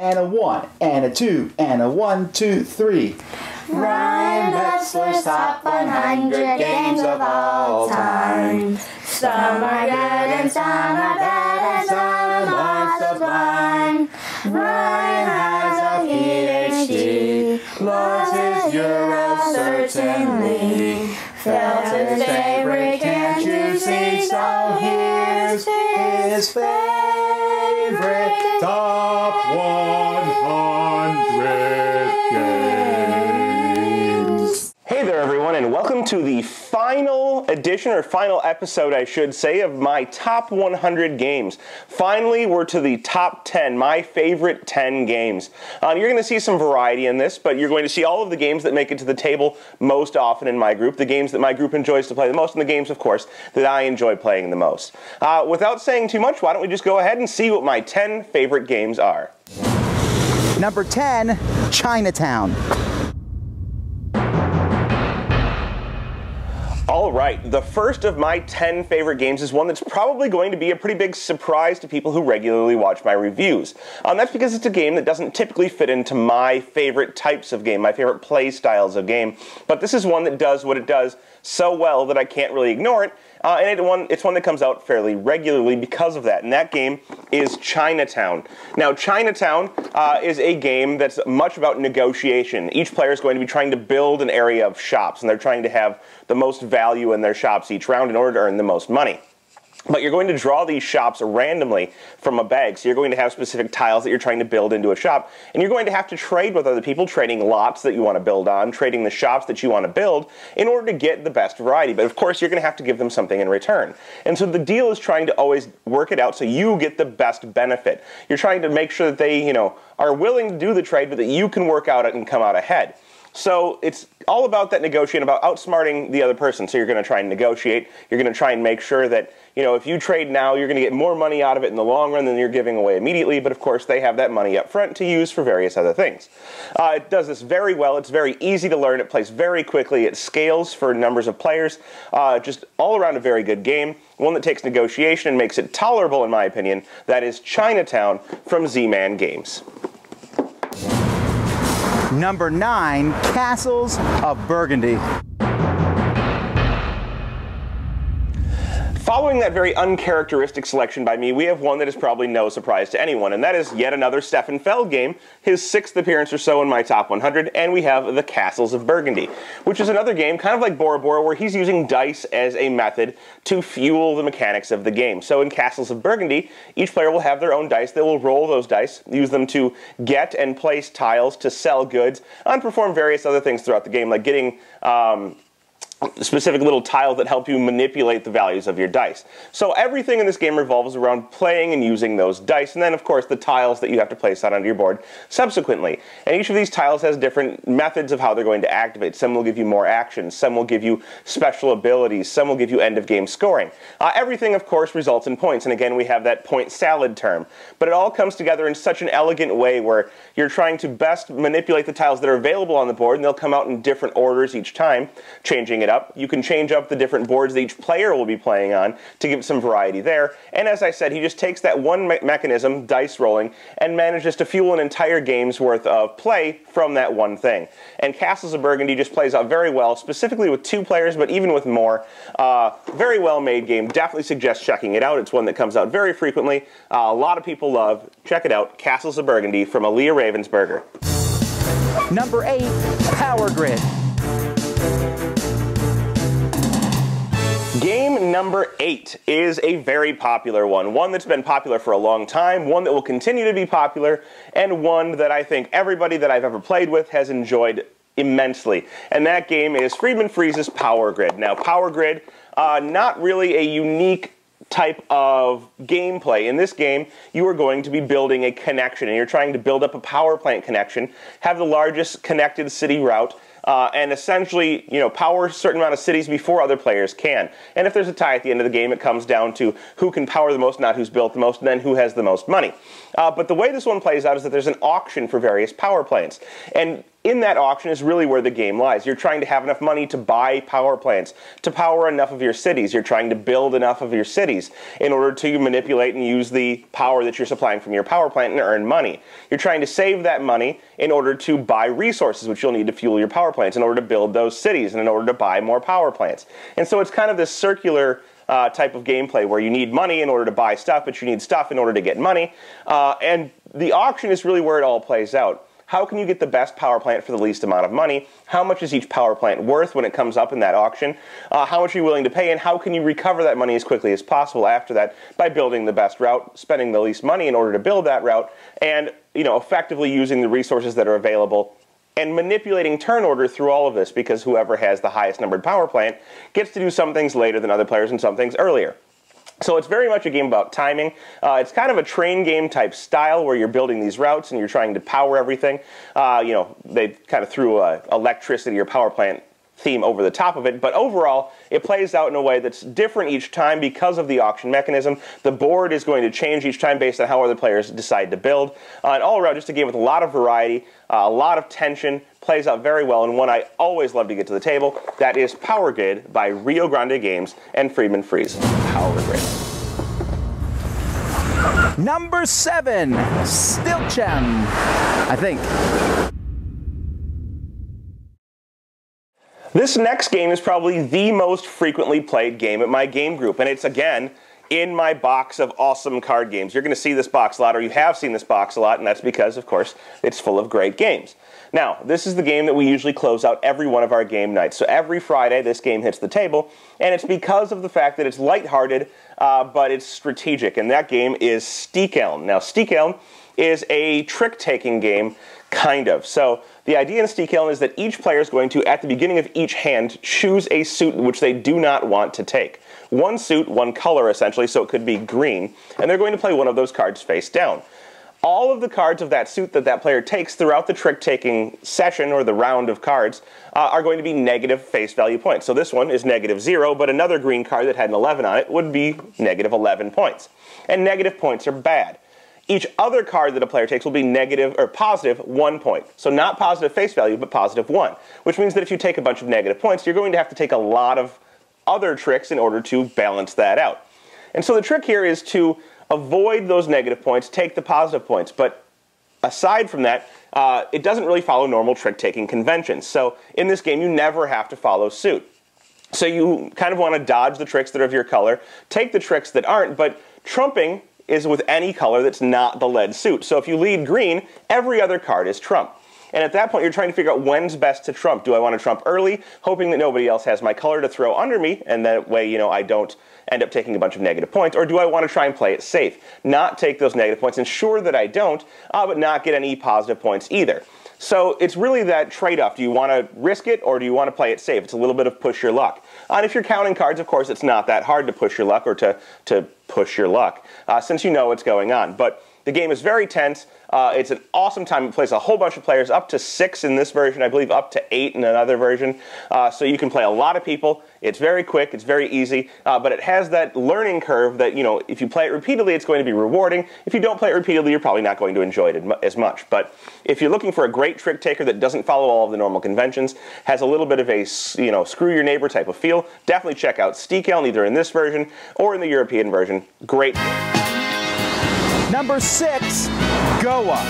And a 1, and a 2, and a 1, 2, 3. Ryan Metzler's top 100 games of all time. Some are good and some are bad and some are sublime. Ryan has a PhD, lost his Euro certainly. Felt his favorite, can't you see? So here's his favorite Top 100 games. Hey there everyone, and welcome to the final edition, or final episode I should say, of my top 100 games. Finally, we're to the top 10, my favorite 10 games. You're going to see some variety in this, but you're going to see all of the games that make it to the table most often in my group, the games that my group enjoys to play the most, and the games, of course, that I enjoy playing the most. Without saying too much, why don't we just go ahead and see what my 10 favorite games are. Number 10, Chinatown. Alright, the first of my 10 favorite games is one that's probably going to be a pretty big surprise to people who regularly watch my reviews. That's because it's a game that doesn't typically fit into my favorite types of game, my favorite play styles of game, but this is one that does what it does so well that I can't really ignore it, and it's one that comes out fairly regularly because of that, and that game is Chinatown. Now, Chinatown is a game that's much about negotiation. Each player is going to be trying to build an area of shops, and they're trying to have the most value in their shops each round in order to earn the most money. But you're going to draw these shops randomly from a bag, so you're going to have specific tiles that you're trying to build into a shop, and you're going to have to trade with other people, trading lots that you want to build on, trading the shops that you want to build, in order to get the best variety. But of course, you're going to have to give them something in return. And so the deal is trying to always work it out so you get the best benefit. You're trying to make sure that they, are willing to do the trade, but that you can work out it and come out ahead. So it's all about that negotiating, about outsmarting the other person. So you're going to try and negotiate. You're going to try and make sure that, if you trade now, you're going to get more money out of it in the long run than you're giving away immediately. But of course, they have that money up front to use for various other things. It does this very well. It's very easy to learn. It plays very quickly. It scales for numbers of players. Just all around a very good game. One that takes negotiation and makes it tolerable, in my opinion. That is Chinatown from Z-Man Games. Number 9, Castles of Burgundy. Following that very uncharacteristic selection by me, we have one that is probably no surprise to anyone, and that is yet another Stefan Feld game, his 6th appearance or so in my top 100, and we have the Castles of Burgundy, which is another game, kind of like Bora Bora, where he's using dice as a method to fuel the mechanics of the game. So in Castles of Burgundy, each player will have their own dice. They will roll those dice, use them to get and place tiles, to sell goods, and perform various other things throughout the game, like getting specific little tiles that help you manipulate the values of your dice. So everything in this game revolves around playing and using those dice, and then of course the tiles that you have to place out onto your board subsequently. And each of these tiles has different methods of how they're going to activate. Some will give you more actions, some will give you special abilities, some will give you end of game scoring. Everything of course results in points, and again we have that point salad term. But it all comes together in such an elegant way where you're trying to best manipulate the tiles that are available on the board, and they'll come out in different orders each time, changing it up. You can change up the different boards that each player will be playing on to give some variety there. And as I said, he just takes that one mechanism, dice rolling, and manages to fuel an entire game's worth of play from that one thing. And Castles of Burgundy just plays out very well, specifically with 2 players, but even with more. Very well made game. Definitely suggest checking it out. It's one that comes out very frequently. A lot of people love. Check it out. Castles of Burgundy from Aaliyah Ravensburger. Number 8, Power Grid. Game number 8 is a very popular one that's been popular for a long time, one that will continue to be popular, and one that I think everybody that I've ever played with has enjoyed immensely. And that game is Friedman Freese's Power Grid. Now, Power Grid, not really a unique type of gameplay. In this game, you are going to be building a connection, and you're trying to build up a power plant connection, have the largest connected city route, and essentially, power a certain amount of cities before other players can. And if there's a tie at the end of the game, it comes down to who can power the most, not who's built the most, and then who has the most money. But the way this one plays out is that there's an auction for various power plants. And in that auction is really where the game lies. You're trying to have enough money to buy power plants, to power enough of your cities. You're trying to build enough of your cities in order to manipulate and use the power that you're supplying from your power plant and earn money. You're trying to save that money in order to buy resources, which you'll need to fuel your power plants, in order to build those cities and in order to buy more power plants. And so it's kind of this circular type of gameplay where you need money in order to buy stuff, but you need stuff in order to get money. And the auction is really where it all plays out. How can you get the best power plant for the least amount of money? How much is each power plant worth when it comes up in that auction? How much are you willing to pay, and how can you recover that money as quickly as possible after that by building the best route, spending the least money in order to build that route, and effectively using the resources that are available and manipulating turn order through all of this, because whoever has the highest numbered power plant gets to do some things later than other players and some things earlier. So it's very much a game about timing. It's kind of a train game type style where you're building these routes and you're trying to power everything. They kind of threw electricity or power plant theme over the top of it, but overall it plays out in a way that's different each time because of the auction mechanism. The board is going to change each time based on how other players decide to build. And all around, just a game with a lot of variety, a lot of tension, plays out very well, and one I always love to get to the table. That is Power Grid by Rio Grande Games and Friedman Freeze. Power Grid. Number 7, Stilchem, I think. This next game is probably the most frequently played game at my game group, and it's, again, in my box of awesome card games. You're going to see this box a lot, or you have seen this box a lot, and that's because, of course, it's full of great games. Now, this is the game that we usually close out every one of our game nights. So every Friday, this game hits the table, and it's because of the fact that it's lighthearted, but it's strategic, and that game is Steak-Elm. Now, Steak-Elm is a trick-taking game, kind of. So the idea in Steak-Elm is that each player is going to, at the beginning of each hand, choose a suit which they do not want to take. One suit, one color, essentially, so it could be green, and they're going to play one of those cards face down. All of the cards of that suit that that player takes throughout the trick-taking session, or the round of cards, are going to be negative face value points. So this one is -0, but another green card that had an 11 on it would be -11 points. And negative points are bad. Each other card that a player takes will be negative or positive 1 point. So not positive face value, but positive 1. Which means that if you take a bunch of negative points, you're going to have to take a lot of other tricks in order to balance that out. And so the trick here is to avoid those negative points, take the positive points. But aside from that, it doesn't really follow normal trick-taking conventions. So in this game, you never have to follow suit. So you kind of want to dodge the tricks that are of your color, take the tricks that aren't, but trumping is with any color that's not the lead suit. So if you lead green, every other card is trump. And at that point, you're trying to figure out when's best to trump. Do I want to trump early, hoping that nobody else has my color to throw under me, and that way, I don't end up taking a bunch of negative points? Or do I want to try and play it safe? Not take those negative points, ensure that I don't, but not get any positive points either. So it's really that trade-off. Do you want to risk it, or do you want to play it safe? It's a little bit of push your luck. And if you're counting cards, of course, it's not that hard to push your luck, or to push your luck, since you know what's going on. But the game is very tense. It's an awesome time. It plays a whole bunch of players, up to 6 in this version, I believe up to 8 in another version. So you can play a lot of people. It's very quick, it's very easy, but it has that learning curve that, if you play it repeatedly, it's going to be rewarding. If you don't play it repeatedly, you're probably not going to enjoy it as much. But if you're looking for a great trick taker that doesn't follow all of the normal conventions, has a little bit of a, screw your neighbor type of feel, definitely check out Steak-Elm, either in this version or in the European version. Great. Number 6, Goa.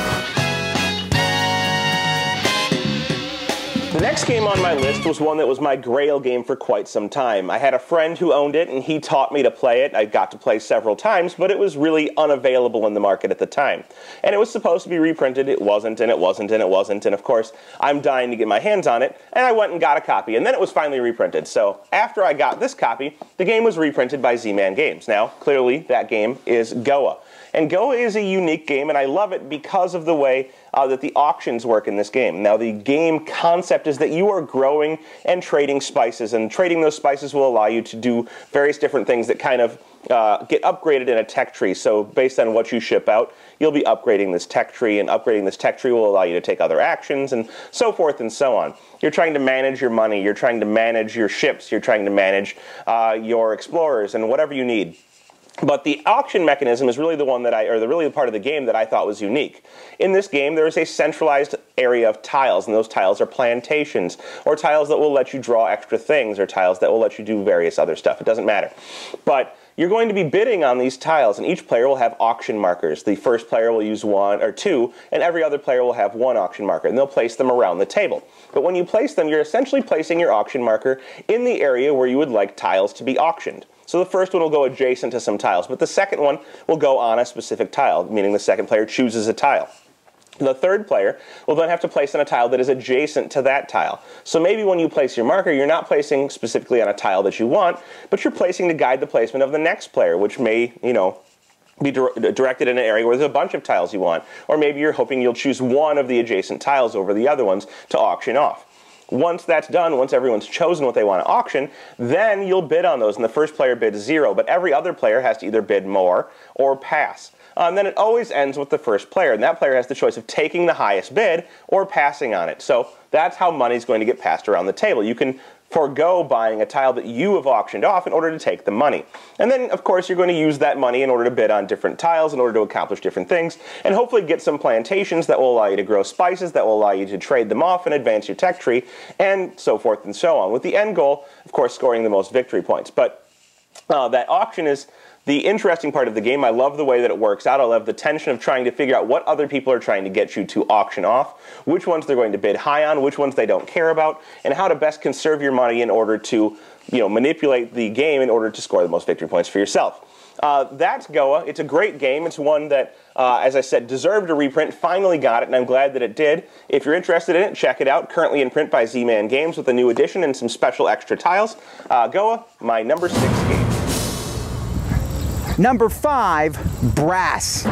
The next game on my list was one that was my grail game for quite some time. I had a friend who owned it, and he taught me to play it. I got to play several times, but it was really unavailable in the market at the time. And it was supposed to be reprinted. It wasn't, and it wasn't, and it wasn't. And of course, I'm dying to get my hands on it, and I went and got a copy. And then it was finally reprinted. So after I got this copy, the game was reprinted by Z-Man Games. Now, clearly, that game is Goa. And Goa is a unique game, and I love it because of the way that the auctions work in this game. Now, the game concept is that you are growing and trading spices, and trading those spices will allow you to do various different things that kind of get upgraded in a tech tree. So based on what you ship out, you'll be upgrading this tech tree, and upgrading this tech tree will allow you to take other actions, and so forth and so on. You're trying to manage your money, you're trying to manage your ships, you're trying to manage your explorers, and whatever you need. But the auction mechanism is really the one that really the part of the game that I thought was unique. In this game, there is a centralized area of tiles, and those tiles are plantations, or tiles that will let you draw extra things, or tiles that will let you do various other stuff. It doesn't matter. But you're going to be bidding on these tiles, and each player will have auction markers. The first player will use 1 or 2, and every other player will have 1 auction marker, and they'll place them around the table. But when you place them, you're essentially placing your auction marker in the area where you would like tiles to be auctioned. So the first one will go adjacent to some tiles, but the second one will go on a specific tile, meaning the second player chooses a tile. The third player will then have to place on a tile that is adjacent to that tile. So maybe when you place your marker, you're not placing specifically on a tile that you want, but you're placing to guide the placement of the next player, which may, be directed in an area where there's a bunch of tiles you want. Or maybe you're hoping you'll choose one of the adjacent tiles over the other ones to auction off. Once that's done, once everyone's chosen what they want to auction, then you'll bid on those, and the first player bids 0, but every other player has to either bid more or pass. And then it always ends with the first player, and that player has the choice of taking the highest bid or passing on it. So that's how money's going to get passed around the table. You can forego buying a tile that you have auctioned off in order to take the money. And then, of course, you're going to use that money in order to bid on different tiles, in order to accomplish different things, and hopefully get some plantations that will allow you to grow spices, that will allow you to trade them off and advance your tech tree, and so forth and so on, with the end goal, of course, scoring the most victory points. But that auction is the interesting part of the game. I love the way that it works out. I love the tension of trying to figure out what other people are trying to get you to auction off, which ones they're going to bid high on, which ones they don't care about, and how to best conserve your money in order to, manipulate the game in order to score the most victory points for yourself. That's Goa. It's a great game. It's one that, as I said, deserved a reprint. Finally got it, and I'm glad that it did. If you're interested in it, check it out. Currently in print by Z-Man Games with a new edition and some special extra tiles. Goa, my number 6 game. Number 5, Brass.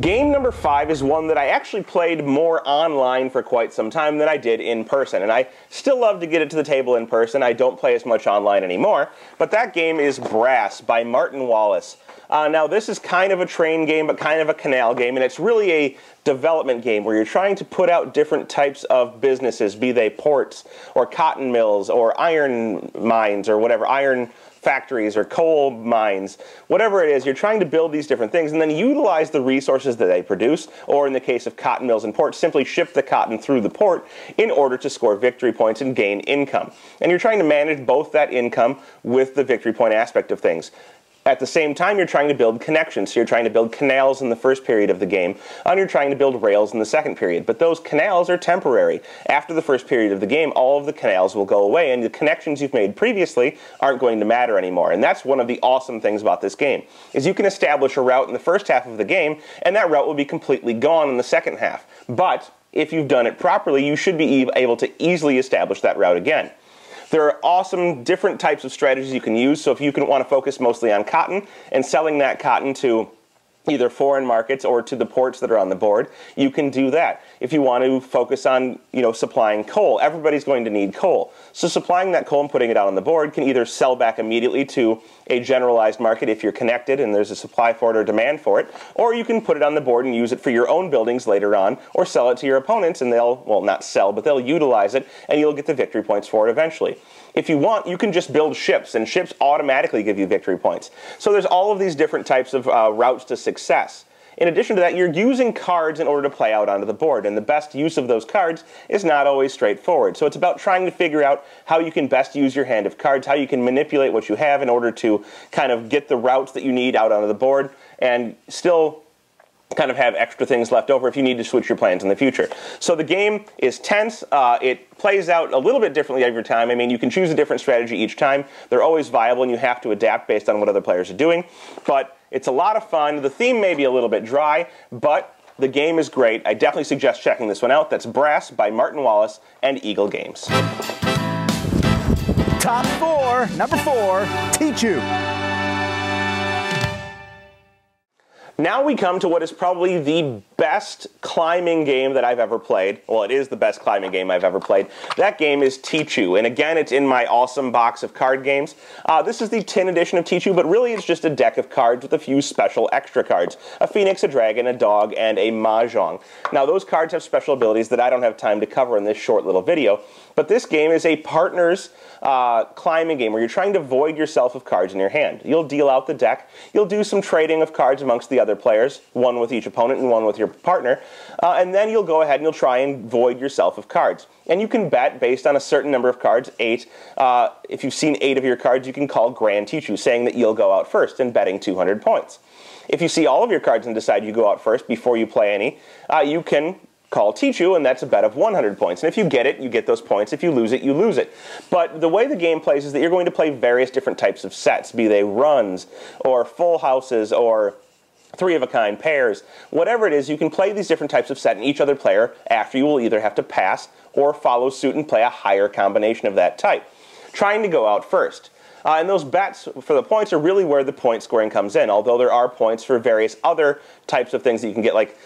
Game number 5 is one that I actually played more online for quite some time than I did in person, and I still love to get it to the table in person. I don't play as much online anymore, but that game is Brass by Martin Wallace. Now, this is kind of a train game, but kind of a canal game, and it's really a development game where you're trying to put out different types of businesses, be they ports or cotton mills or iron mines or whatever, iron factories or coal mines, whatever it is. You're trying to build these different things and then utilize the resources that they produce, or in the case of cotton mills and ports, simply ship the cotton through the port in order to score victory points and gain income. And you're trying to manage both that income with the victory point aspect of things. At the same time, you're trying to build connections. So you're trying to build canals in the first period of the game, and you're trying to build rails in the second period. But those canals are temporary. After the first period of the game, all of the canals will go away, and the connections you've made previously aren't going to matter anymore. And that's one of the awesome things about this game, is you can establish a route in the first half of the game, and that route will be completely gone in the second half. But if you've done it properly, you should be able to easily establish that route again. There are awesome different types of strategies you can use. So if you want to focus mostly on cotton and selling that cotton to either foreign markets or to the ports that are on the board, you can do that. If you want to focus on, supplying coal, everybody's going to need coal. So supplying that coal and putting it out on the board can either sell back immediately to a generalized market if you're connected and there's a supply for it or demand for it, or you can put it on the board and use it for your own buildings later on, or sell it to your opponents and they'll, well, not sell, but they'll utilize it and you'll get the victory points for it eventually. If you want, you can just build ships, and ships automatically give you victory points. So there's all of these different types of routes to success. In addition to that, you're using cards in order to play out onto the board, and the best use of those cards is not always straightforward. So it's about trying to figure out how you can best use your hand of cards, how you can manipulate what you have in order to kind of get the routes that you need out onto the board, and still kind of have extra things left over if you need to switch your plans in the future. So the game is tense. It plays out a little bit differently every time. I mean, you can choose a different strategy each time. They're always viable, and you have to adapt based on what other players are doing. But it's a lot of fun. The theme may be a little bit dry, but the game is great. I definitely suggest checking this one out. That's Brass by Martin Wallace and Eagle Games. Top 4, number 4, Tichu. Now we come to what is probably the best climbing game that I've ever played. Well, it is the best climbing game I've ever played. That game is Tichu, and again, it's in my awesome box of card games. This is the tin edition of Tichu, but really it's just a deck of cards with a few special extra cards. A phoenix, a dragon, a dog, and a mahjong. Now, those cards have special abilities that I don't have time to cover in this short little video, But this game is a partner's climbing game where you're trying to void yourself of cards in your hand. You'll deal out the deck. You'll do some trading of cards amongst the other players, one with each opponent and one with your partner, and then you'll go ahead and you'll try and void yourself of cards. And you can bet based on a certain number of cards, 8. If you've seen 8 of your cards, you can call Grand Tichu, saying that you'll go out first and betting 200 points. If you see all of your cards and decide you go out first before you play any, you can call Tichu, and that's a bet of 100 points. And if you get it, you get those points. If you lose it, you lose it. But the way the game plays is that you're going to play various different types of sets, be they runs, or full houses, or three-of-a-kind pairs. Whatever it is, you can play these different types of set, and each other player, after you, will either have to pass or follow suit and play a higher combination of that type, trying to go out first. And those bets for the points are really where the point scoring comes in, although there are points for various other types of things that you can get, like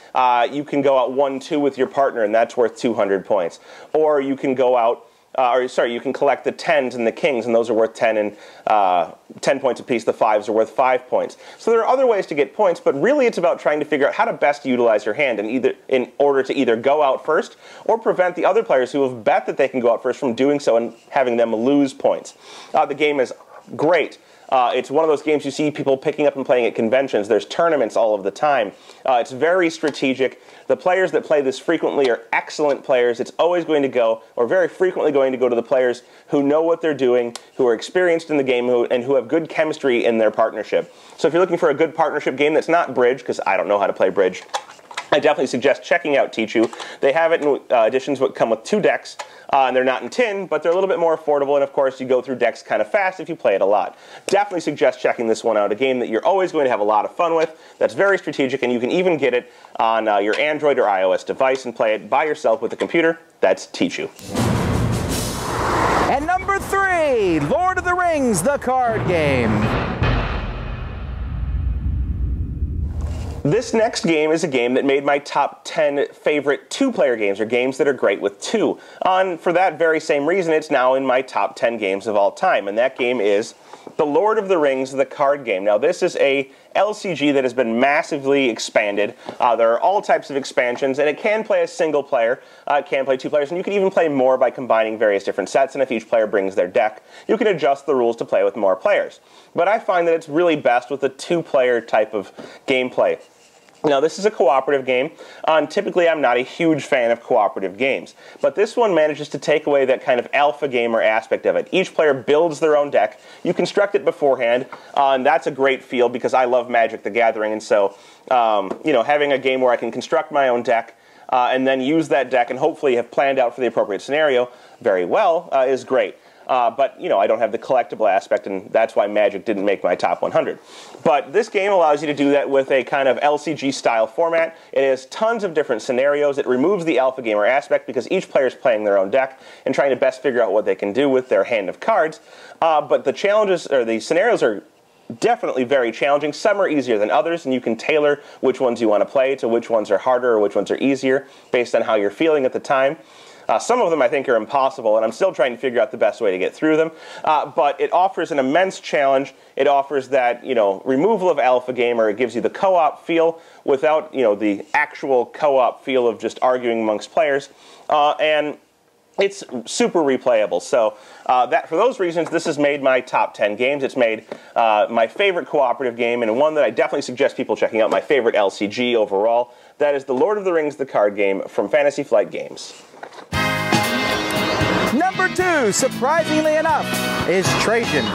you can go out 1-2 with your partner, and that's worth 200 points. Or you can go out, you can collect the 10s and the kings, and those are worth 10 and 10 points apiece. The 5s are worth 5 points. So there are other ways to get points, but really it's about trying to figure out how to best utilize your hand in order to either go out first or prevent the other players who have bet that they can go out first from doing so and having them lose points. The game is great. It's one of those games you see people picking up and playing at conventions. There's tournaments all of the time. It's very strategic. The players that play this frequently are excellent players. It's always going to go, or very frequently going to go, to the players who know what they're doing, who are experienced in the game, and who have good chemistry in their partnership. So if you're looking for a good partnership game that's not bridge, because I don't know how to play bridge, I definitely suggest checking out Tichu. They have it in editions that come with 2 decks, and they're not in tin, but they're a little bit more affordable, and of course you go through decks kind of fast if you play it a lot. Definitely suggest checking this one out, a game that you're always going to have a lot of fun with, that's very strategic, and you can even get it on your Android or iOS device and play it by yourself with a computer. That's Tichu. And number 3, Lord of the Rings, the card game. This next game is a game that made my top 10 favorite 2-player games, or games that are great with 2. And for that very same reason, it's now in my top 10 games of all time, and that game is The Lord of the Rings, the card game. Now, this is a LCG that has been massively expanded. There are all types of expansions, and it can play a single player, it can play 2 players, and you can even play more by combining various different sets, and if each player brings their deck, you can adjust the rules to play with more players. But I find that it's really best with a 2-player type of gameplay. Now, this is a cooperative game, and typically I'm not a huge fan of cooperative games, but this one manages to take away that kind of alpha gamer aspect of it. Each player builds their own deck. You construct it beforehand, and that's a great feel because I love Magic the Gathering, and so having a game where I can construct my own deck and then use that deck and hopefully have planned out for the appropriate scenario very well is great. But, I don't have the collectible aspect, and that's why Magic didn't make my top 100. But this game allows you to do that with a kind of LCG-style format. It has tons of different scenarios. It removes the alpha gamer aspect because each player is playing their own deck and trying to best figure out what they can do with their hand of cards. But the challenges, or the scenarios, are definitely very challenging. Some are easier than others, and you can tailor which ones you want to play to which ones are harder or which ones are easier based on how you're feeling at the time. Some of them I think are impossible, and I'm still trying to figure out the best way to get through them. But it offers an immense challenge. It offers that, removal of alpha gamer. It gives you the co-op feel without, the actual co-op feel of just arguing amongst players. And it's super replayable. So for those reasons, this has made my top 10 games. It's made my favorite cooperative game, and one that I definitely suggest people checking out, my favorite LCG overall. That is The Lord of the Rings, the card game from Fantasy Flight Games. Number 2, surprisingly enough, is Trajan.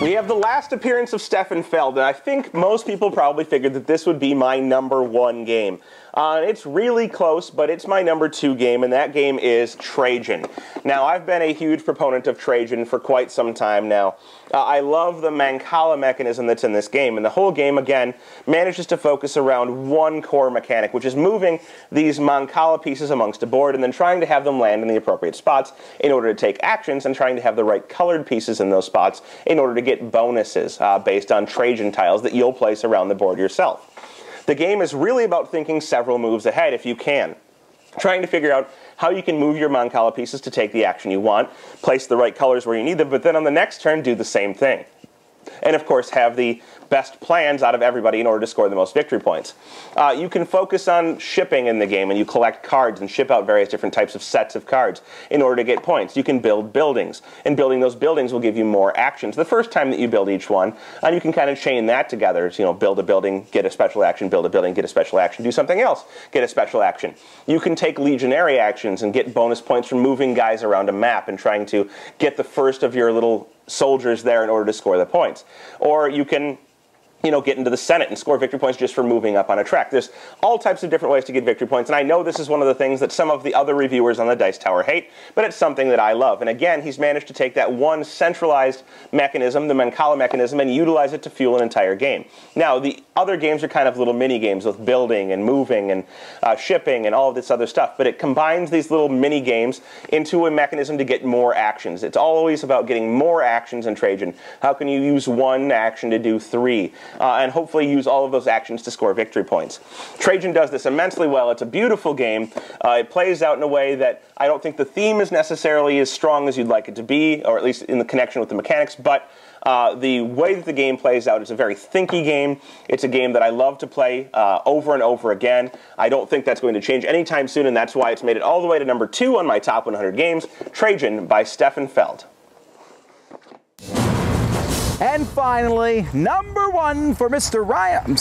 We have the last appearance of Stefan Feld, and I think most people probably figured that this would be my number 1 game. It's really close, but it's my number 2 game, and that game is Trajan. Now, I've been a huge proponent of Trajan for quite some time now. I love the Mancala mechanism that's in this game, and the whole game, again, manages to focus around one core mechanic, which is moving these Mancala pieces amongst a board and then trying to have them land in the appropriate spots in order to take actions, and trying to have the right colored pieces in those spots in order to get bonuses based on Trajan tiles that you'll place around the board yourself. The game is really about thinking several moves ahead if you can. Trying to figure out how you can move your Mancala pieces to take the action you want, place the right colors where you need them, but then on the next turn do the same thing. and of course have the best plans out of everybody in order to score the most victory points. You can focus on shipping in the game, and you collect cards and ship out various different types of sets of cards in order to get points. You can build buildings, and building those buildings will give you more actions the first time that you build each one, and you can kind of chain that together. So, build a building, get a special action, build a building, get a special action, do something else, get a special action. You can take legionary actions and get bonus points from moving guys around a map and trying to get the first of your little soldiers there in order to score the points. Or you can get into the Senate and score victory points just for moving up on a track. There's all types of different ways to get victory points, and I know this is one of the things that some of the other reviewers on the Dice Tower hate, but it's something that I love. And again, he's managed to take that one centralized mechanism, the Mancala mechanism, and utilize it to fuel an entire game. Now, the other games are kind of little mini-games with building and moving and shipping and all of this other stuff, but it combines these little mini-games into a mechanism to get more actions. It's always about getting more actions in Trajan. How can you use one action to do three? And hopefully use all of those actions to score victory points. Trajan does this immensely well. It's a beautiful game. It plays out in a way that I don't think the theme is necessarily as strong as you'd like it to be, or at least in the connection with the mechanics, but the way that the game plays out, it's a very thinky game. It's a game that I love to play over and over again. I don't think that's going to change anytime soon, and that's why it's made it all the way to number 2 on my top 100 games, Trajan by Stefan Feld. And finally, number 1 for Dr. Ryan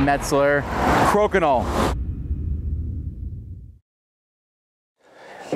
Metzler, Crokinole.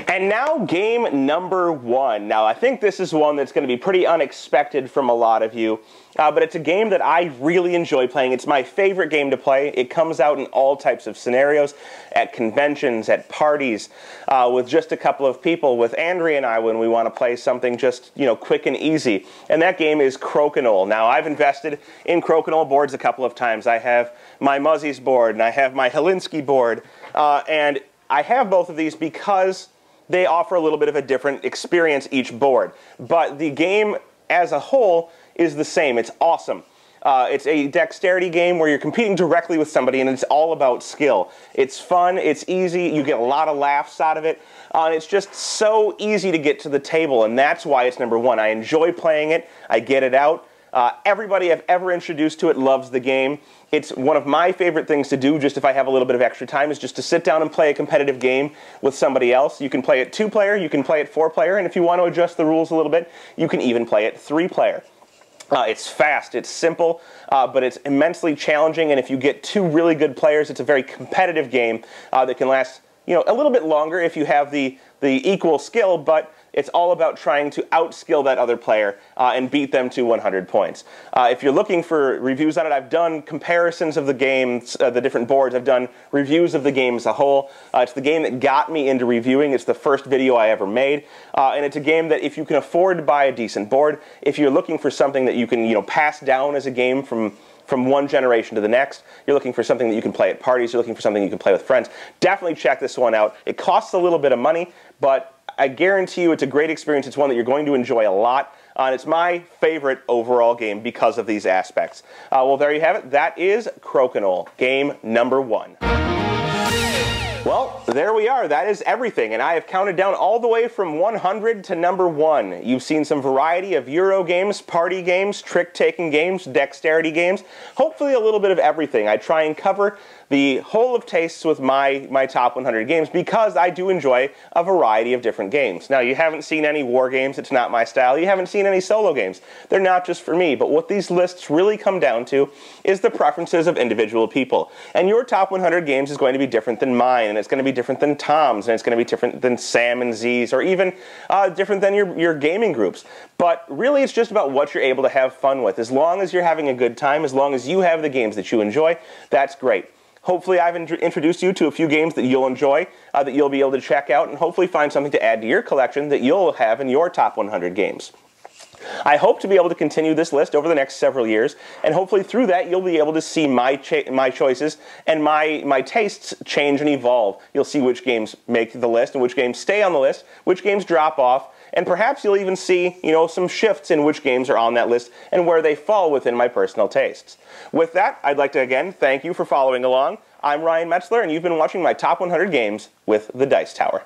And now game number 1. Now, I think this is one that's going to be pretty unexpected from a lot of you, but it's a game that I really enjoy playing. It's my favorite game to play. It comes out in all types of scenarios, at conventions, at parties, with just a couple of people, with Andrea and I when we want to play something just, quick and easy. And that game is Crokinole. Now, I've invested in Crokinole boards a couple of times. I have my Muzzies board, and I have my Helinski board, and I have both of these because they offer a little bit of a different experience each board. But the game as a whole is the same. It's awesome. It's a dexterity game where you're competing directly with somebody, and it's all about skill. It's fun, it's easy, you get a lot of laughs out of it, and it's just so easy to get to the table, and that's why it's number 1. I enjoy playing it, I get it out. Everybody I've ever introduced to it loves the game. It's one of my favorite things to do, just if I have a little bit of extra time, is just to sit down and play a competitive game with somebody else. You can play it 2-player, you can play it 4-player, and if you want to adjust the rules a little bit, you can even play it 3-player. It's fast, it's simple, but it's immensely challenging, and if you get 2 really good players, it's a very competitive game that can last a little bit longer if you have the equal skill, but it's all about trying to outskill that other player and beat them to 100 points. If you're looking for reviews on it, I've done comparisons of the games, the different boards. I've done reviews of the game as a whole. It's the game that got me into reviewing. It's the first video I ever made. And it's a game that if you can afford to buy a decent board, if you're looking for something that you can pass down as a game from one generation to the next, you're looking for something that you can play at parties, you're looking for something you can play with friends, definitely check this one out. It costs a little bit of money, but I guarantee you it's a great experience. It's one that you're going to enjoy a lot, and it's my favorite overall game because of these aspects. Well, there you have it. That is Crokinole, game number 1. Well, there we are. That is everything, and I have counted down all the way from 100 to number 1. You've seen some variety of Euro games, party games, trick-taking games, dexterity games, hopefully a little bit of everything. I try and cover the whole of tastes with my top 100 games because I do enjoy a variety of different games. Now, you haven't seen any war games. It's not my style. You haven't seen any solo games. They're not just for me, but what these lists really come down to is the preferences of individual people. And your top 100 games is going to be different than mine, and it's going to be different than Tom's, and it's going to be different than Sam and Z's, or even different than your gaming groups. But really, it's just about what you're able to have fun with. As long as you're having a good time, as long as you have the games that you enjoy, that's great. Hopefully I've introduced you to a few games that you'll enjoy, that you'll be able to check out, and hopefully find something to add to your collection that you'll have in your top 100 games. I hope to be able to continue this list over the next several years, and hopefully through that you'll be able to see my choices and my tastes change and evolve. You'll see which games make the list and which games stay on the list, which games drop off, and perhaps you'll even see, some shifts in which games are on that list and where they fall within my personal tastes. With that, I'd like to again thank you for following along. I'm Ryan Metzler, and you've been watching my Top 100 Games with the Dice Tower.